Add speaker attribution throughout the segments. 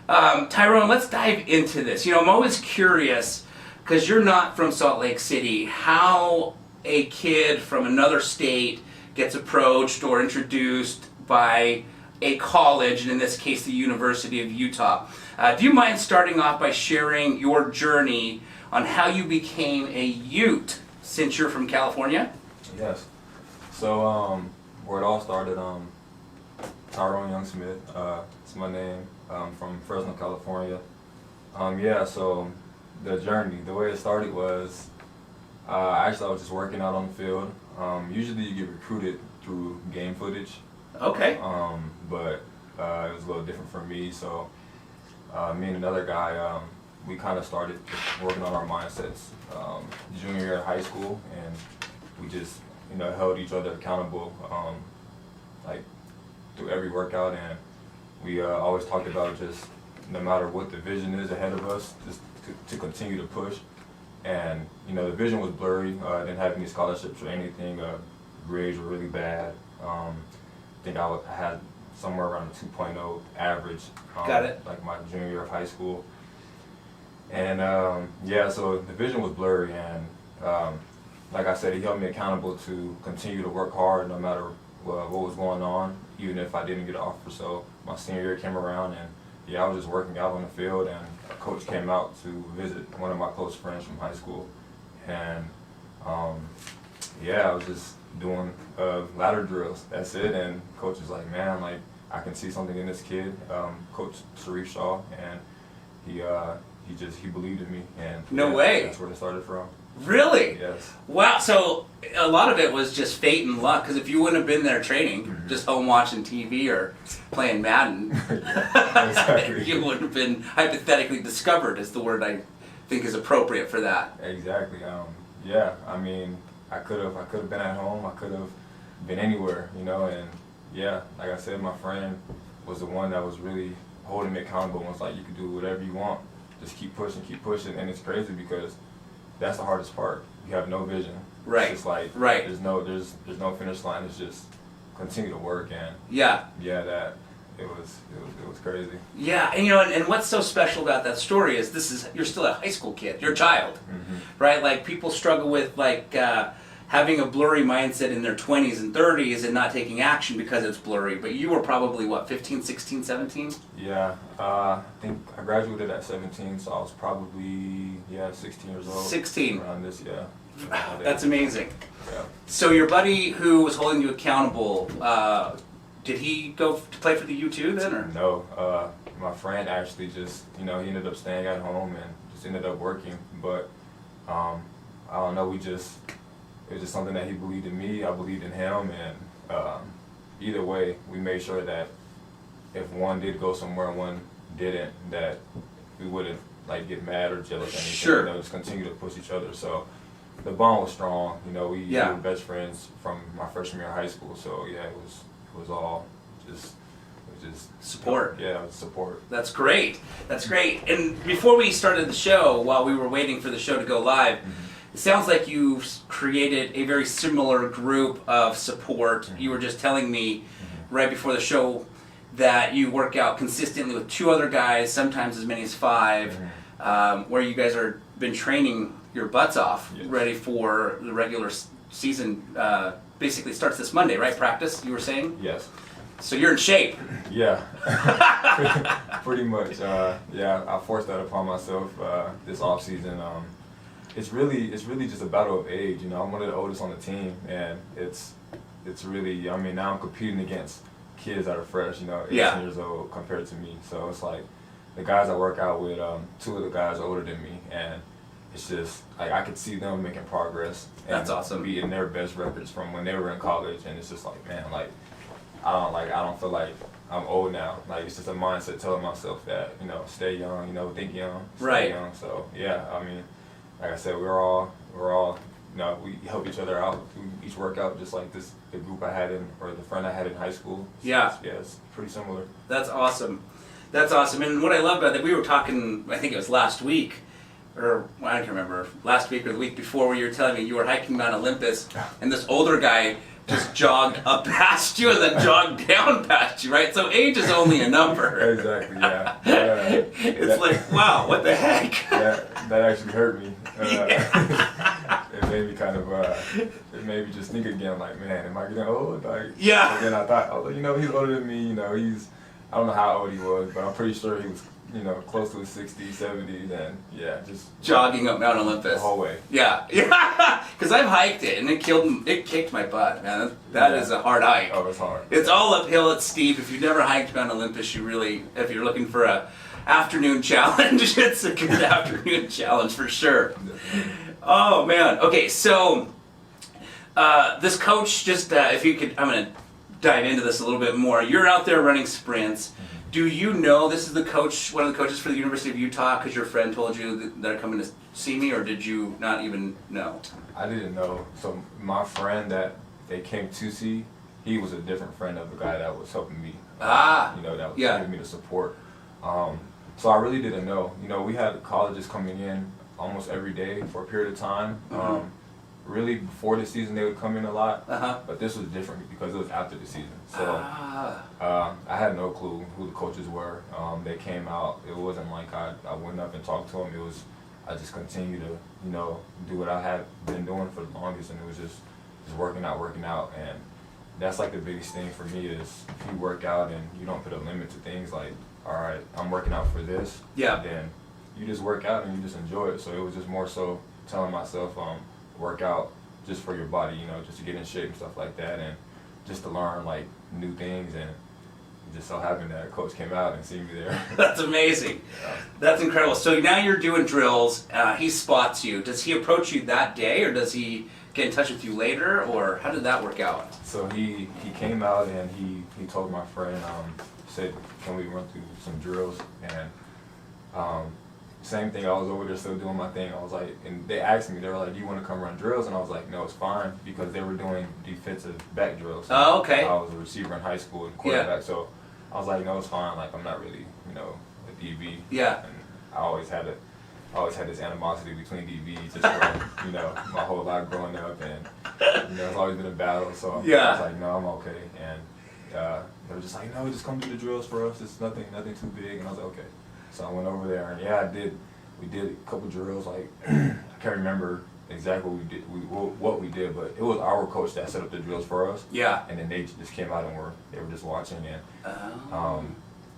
Speaker 1: Tyrone, let's dive into this. I'm always curious, because you're not from Salt Lake City, how a kid from another state gets approached or introduced by a college, and in this case the University of Utah. Do you mind starting off by sharing your journey on how you became a Ute, since you're from California?
Speaker 2: Yes. So where it all started, Tyrone Young-Smith, it's my name. I'm from Fresno, California. So the journey, the way it started was, actually I was just working out on the field. Usually you get recruited through game footage.
Speaker 1: Okay.
Speaker 2: But it was a little different for me, so me and another guy, we kind of started just working on our mindsets junior year of high school, and we just held each other accountable like through every workout, and we always talked about just no matter what the vision is ahead of us, just to continue to push. And the vision was blurry. I didn't have any scholarships or anything. Grades were really bad. I think I had somewhere around a 2.0 average.
Speaker 1: Got it.
Speaker 2: Like my junior year of high school. And so the vision was blurry, and like I said, he held me accountable to continue to work hard no matter what was going on, even if I didn't get an offer. So my senior year came around, and I was just working out on the field, and a coach came out to visit one of my close friends from high school, and I was just doing ladder drills. That's it. And coach was like, man, like I can see something in this kid. Coach Sharif Shaw, and he believed in me, and
Speaker 1: No way.
Speaker 2: That's where it started from.
Speaker 1: Really?
Speaker 2: Yes.
Speaker 1: Wow, so a lot of it was just fate and luck, because if you wouldn't have been there training, just home watching TV or playing Madden,
Speaker 2: Exactly.
Speaker 1: you wouldn't have been hypothetically discovered, is the word I think is appropriate for that.
Speaker 2: Exactly. I mean, I could have been at home. I could have been anywhere, and like I said, my friend was the one that was really holding me accountable and was like, you can do whatever you want. Just keep pushing, and it's crazy because that's the hardest part. You have no vision.
Speaker 1: Right.
Speaker 2: It's just like
Speaker 1: right.
Speaker 2: There's no finish line. It's just continue to work, and that it was crazy.
Speaker 1: Yeah, and what's so special about that story is you're still a high school kid. You're a child, right? Like people struggle with having a blurry mindset in their 20s and 30s and not taking action because it's blurry. But you were probably, 15, 16, 17?
Speaker 2: Yeah, I think I graduated at 17, so I was probably, 16 years old.
Speaker 1: 16.
Speaker 2: Around this,
Speaker 1: That's amazing.
Speaker 2: Yeah.
Speaker 1: So your buddy who was holding you accountable, did he go to play for the U2 then? Or?
Speaker 2: No, my friend actually just, he ended up staying at home and just ended up working. But I don't know, it was just something that he believed in me, I believed in him, and either way, we made sure that if one did go somewhere and one didn't, that we wouldn't get mad or jealous or anything.
Speaker 1: Sure.
Speaker 2: Just continue to push each other. So the bond was strong. We were best friends from my freshman year of high school. So it was all just
Speaker 1: support.
Speaker 2: It was support.
Speaker 1: That's great. That's great. And before we started the show, while we were waiting for the show to go live, it sounds like you've created a very similar group of support. You were just telling me right before the show that you work out consistently with 2 other guys, sometimes as many as 5, where you guys are been training your butts off, ready for the regular season. Basically starts this Monday, right? Practice, you were saying?
Speaker 2: Yes.
Speaker 1: So you're in shape.
Speaker 2: Yeah, pretty much. I forced that upon myself this off season. It's really just a battle of age. I'm one of the oldest on the team, and it's really. Now I'm competing against kids that are fresh. 18 years old compared to me. So it's like the guys I work out with. 2 of the guys are older than me, and it's just I could see them making progress. And
Speaker 1: that's awesome.
Speaker 2: Beating their best records from when they were in college, and it's just like, man, I don't feel like I'm old now. It's just a mindset telling myself that stay young. Think young. Stay young. So like I said, we're all we help each other out through each workout, just like the group I had the friend I had in high school. It's pretty similar.
Speaker 1: That's awesome. And what I love about that, we were talking, I think it was last week, or I can't remember, last week or the week before, where you were telling me you were hiking Mount Olympus, and this older guy just jogged up past you and then jogged down past you, right? So age is only a number.
Speaker 2: Exactly, yeah.
Speaker 1: It's like, wow, what the heck?
Speaker 2: That actually hurt me.
Speaker 1: Yeah.
Speaker 2: It made me kind of, it made me just think again, like, man, am I getting old? Like,
Speaker 1: Yeah.
Speaker 2: And then I thought, oh, you know, he's older than me, you know, I don't know how old he was, but I'm pretty sure he was, you know, close to his 60s, 70s, and yeah, just
Speaker 1: jogging up Mount Olympus.
Speaker 2: The whole way.
Speaker 1: Yeah, because I've hiked it and it kicked my butt, man. That is a hard hike.
Speaker 2: Oh, it's hard.
Speaker 1: It's all uphill, it's steep. If you've never hiked Mount Olympus, if you're looking for a afternoon challenge, it's a good afternoon challenge for sure. Oh man. Okay, so this coach, just if you could, I'm gonna dive into this a little bit more. You're out there running sprints. Do you know this is the coach, one of the coaches for the University of Utah, because your friend told you that they're coming to see me, or did you not even know?
Speaker 2: I didn't know. So my friend that they came to see, he was a different friend of the guy that was helping me. You know, that was giving me the support. So I really didn't know. You know, we had colleges coming in almost every day for a period of time. Really, before the season, they would come in a lot, but this was different because it was after the season. So I had no clue who the coaches were. They came out. It wasn't like I went up and talked to them. It was I just continued to, you know, do what I had been doing for the longest, and it was just working out, and that's like the biggest thing for me is if you work out and you don't put a limit to things like, all right, I'm working out for this, then you just work out and you just enjoy it. So it was just more so telling myself, work out just for your body, you know, just to get in shape and stuff like that, and just to learn like new things, and it just so happened that coach came out and seen me there.
Speaker 1: That's amazing.
Speaker 2: Yeah.
Speaker 1: That's incredible. So now you're doing drills. He spots you. Does he approach you that day, or does he get in touch with you later, or how did that work out?
Speaker 2: So he came out and he told my friend, said, can we run through some drills? And same thing, I was over there still doing my thing. I was like, and they asked me, they were like, do you want to come run drills? And I was like, no, it's fine, because they were doing defensive back drills.
Speaker 1: Oh, okay.
Speaker 2: I was a receiver in high school and quarterback, so I was like, no, it's fine. Like, I'm not really, you know, a DB.
Speaker 1: Yeah.
Speaker 2: And I always had this animosity between DBs, just from, you know, my whole life growing up, and you know, it's always been a battle. So I was like, no, I'm okay. And they were just like, no, just come do the drills for us. It's nothing too big. And I was like, okay. So I went over there, and we did a couple drills. Like I can't remember exactly what we did, but it was our coach that set up the drills for us.
Speaker 1: Yeah.
Speaker 2: And then they just came out and they were just watching, and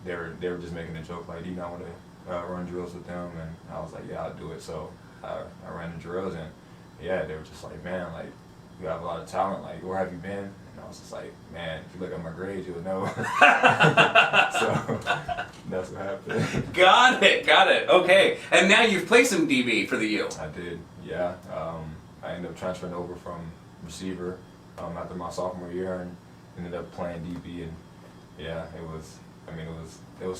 Speaker 2: they were just making a joke like, do you not want to run drills with them? And I was like, yeah, I'll do it. So I ran the drills, and yeah, they were just like, man, like, you have a lot of talent. Like, where have you been? And I was just like, man, if you look at my grades, you would know. So that's what happened.
Speaker 1: Got it. Okay. And now you've played some DB for the U.
Speaker 2: I did, yeah. I ended up transferring over from receiver after my sophomore year, and ended up playing DB. And yeah, it was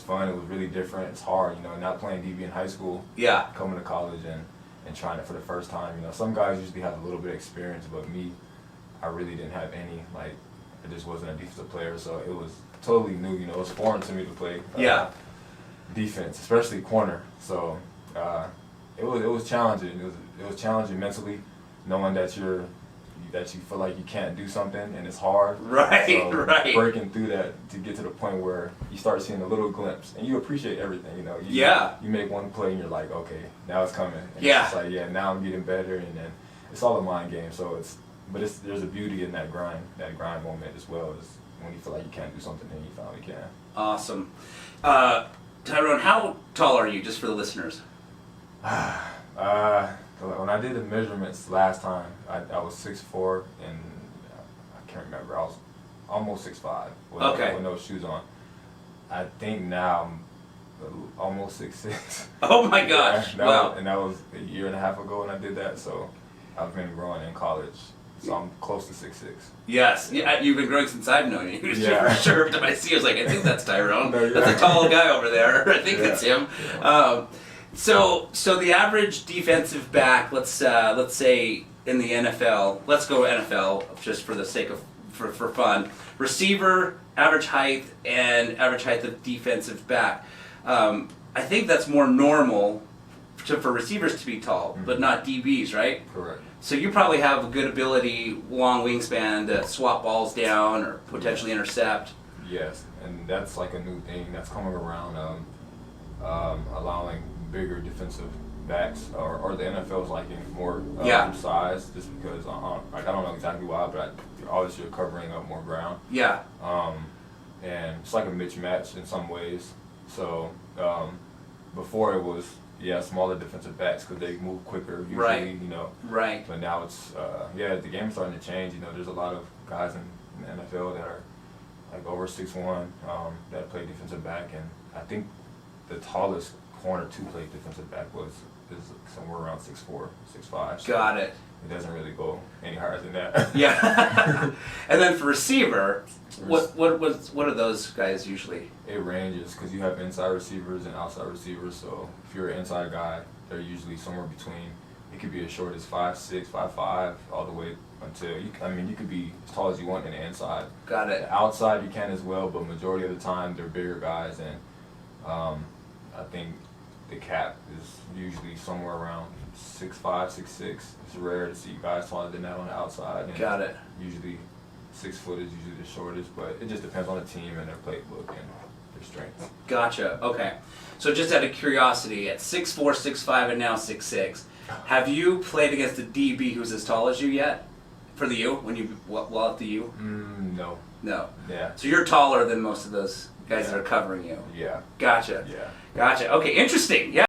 Speaker 2: fun. It was really different. It's hard, you know, not playing DB in high school. Yeah. Coming to college and trying it for the first time. You know, some guys usually have a little bit of experience, but me, I really didn't have any. Like, I just wasn't a defensive player, so it was totally new. You know, it was foreign to me to play defense, especially corner. So it was challenging. It was challenging mentally, knowing that you feel like you can't do something and it's hard.
Speaker 1: Right,
Speaker 2: so
Speaker 1: right.
Speaker 2: Breaking through that to get to the point where you start seeing a little glimpse and you appreciate everything. You know. You make one play and you're like, okay, now it's coming. And it's like, yeah, now I'm getting better, and then it's all a mind game. So there's a beauty in that grind moment as well, as when you feel like you can't do something and you finally can. Awesome.
Speaker 1: Tyrone, how tall are you, just for the listeners?
Speaker 2: When I did the measurements last time, I was 6'4", and I can't remember, I was almost 6'5", with no shoes on. I think now I'm almost 6'6".
Speaker 1: Oh my gosh, wow.
Speaker 2: And that was a year and a half ago when I did that, so I've been growing in college. So I'm close to 6'6".
Speaker 1: Yes, you've been growing since I've known you. For sure. If I see, I was like, I think that's Tyrone.
Speaker 2: No,
Speaker 1: that's a tall guy over there. I think it's him.
Speaker 2: Yeah.
Speaker 1: So the average defensive back, let's say in the NFL, let's go NFL just for the sake of for fun. Receiver, average height, and average height of defensive back. I think that's more normal for receivers to be tall, but not DBs, right?
Speaker 2: Correct.
Speaker 1: So you probably have a good ability, long wingspan, to swap balls down or potentially intercept.
Speaker 2: Yes, and that's like a new thing that's coming around, allowing bigger defensive backs, or the NFL is liking more size, just because I don't know exactly why, but obviously you're covering up more ground.
Speaker 1: Yeah.
Speaker 2: And it's like a mismatch in some ways. So before it was smaller defensive backs because they move quicker usually,
Speaker 1: Right. Right.
Speaker 2: But now it's the game's starting to change. There's a lot of guys in the NFL that are like over 6'1", that play defensive back, and I think the tallest corner to play defensive back is somewhere around 6'4", 6'5". So
Speaker 1: Got it.
Speaker 2: it doesn't really go any higher than that.
Speaker 1: Yeah. And then for receiver, what are those guys usually?
Speaker 2: It ranges because you have inside receivers and outside receivers. So if you're an inside guy, they're usually somewhere between. It could be as short as 5'6", 5'5", all the way until you could be as tall as you want in the inside.
Speaker 1: Got it.
Speaker 2: The outside you can as well, but majority of the time they're bigger guys, and I think the cap is usually somewhere around 6'5", 6'6". It's rare to see guys taller than that on the outside. And
Speaker 1: Got it.
Speaker 2: Usually 6 foot is usually the shortest, but it just depends on the team and their playbook and their strengths.
Speaker 1: Gotcha. Okay. So just out of curiosity, at 6'4", 6'5", and now 6'6", have you played against a DB who's as tall as you yet? For the U, when you while at the U?
Speaker 2: No.
Speaker 1: No.
Speaker 2: Yeah.
Speaker 1: So you're taller than most of those guys that are covering you.
Speaker 2: Yeah.
Speaker 1: Gotcha.
Speaker 2: Yeah.
Speaker 1: Gotcha. Okay. Interesting. Yeah.